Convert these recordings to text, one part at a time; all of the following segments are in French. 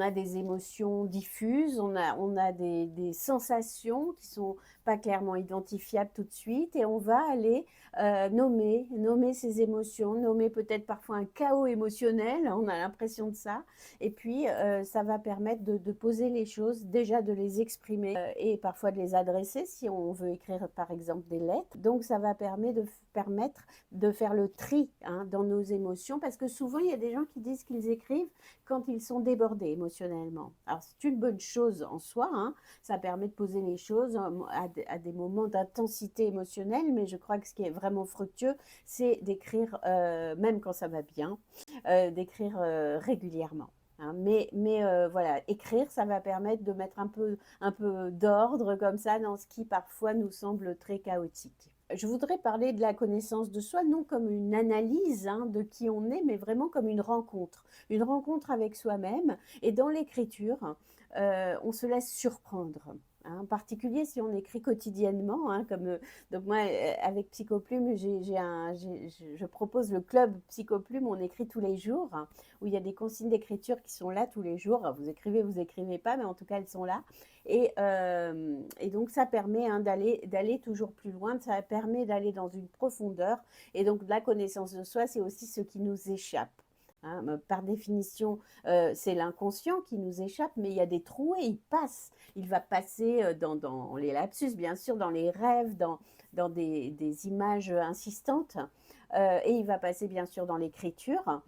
a des émotions diffuses, on a des sensations qui sont pas clairement identifiables tout de suite et on va aller nommer ces émotions, nommer peut-être parfois un chaos émotionnel, on a l'impression de ça. Et puis, ça va permettre de poser les choses, déjà de les exprimer et parfois de les adresser si on veut écrire par exemple des lettres. Donc, ça va permettre de faire le tri hein, dans nos émotions parce que souvent, il y a des gens qui disent qu'ils écrivent quand ils sont débordés émotionnellement. Alors, c'est une bonne chose en soi, hein, ça permet de poser les choses à des moments d'intensité émotionnelle, mais je crois que ce qui est vraiment fructueux, c'est d'écrire, même quand ça va bien, d'écrire régulièrement. Hein. Voilà, écrire, ça va permettre de mettre un peu d'ordre comme ça dans ce qui parfois nous semble très chaotique. Je voudrais parler de la connaissance de soi, non comme une analyse hein, de qui on est, mais vraiment comme une rencontre avec soi-même. Et dans l'écriture, on se laisse surprendre. Hein, en particulier si on écrit quotidiennement, hein, donc moi avec Psychoplume, je propose le club Psychoplume, on écrit tous les jours, hein, où il y a des consignes d'écriture qui sont là tous les jours. Vous écrivez pas, mais en tout cas elles sont là. Et donc ça permet hein, d'aller toujours plus loin, ça permet d'aller dans une profondeur. Et donc la connaissance de soi, c'est aussi ce qui nous échappe. Hein. Par définition, c'est l'inconscient qui nous échappe, mais il y a des trous et il passe. Il va passer dans les lapsus, bien sûr, dans les rêves, dans des images insistantes. Et il va passer, bien sûr, dans l'écriture.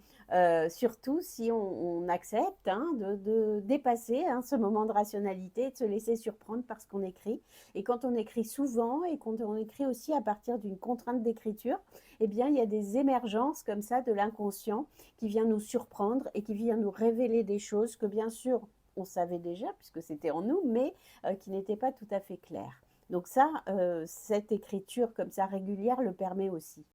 Surtout si on accepte hein, de dépasser hein, ce moment de rationalité, de se laisser surprendre par ce qu'on écrit. Et quand on écrit souvent et quand on écrit aussi à partir d'une contrainte d'écriture, eh bien, il y a des émergences comme ça de l'inconscient qui vient nous surprendre et qui vient nous révéler des choses que, bien sûr, on savait déjà, puisque c'était en nous, mais qui n'étaient pas tout à fait claires. Donc ça, cette écriture comme ça régulière le permet aussi.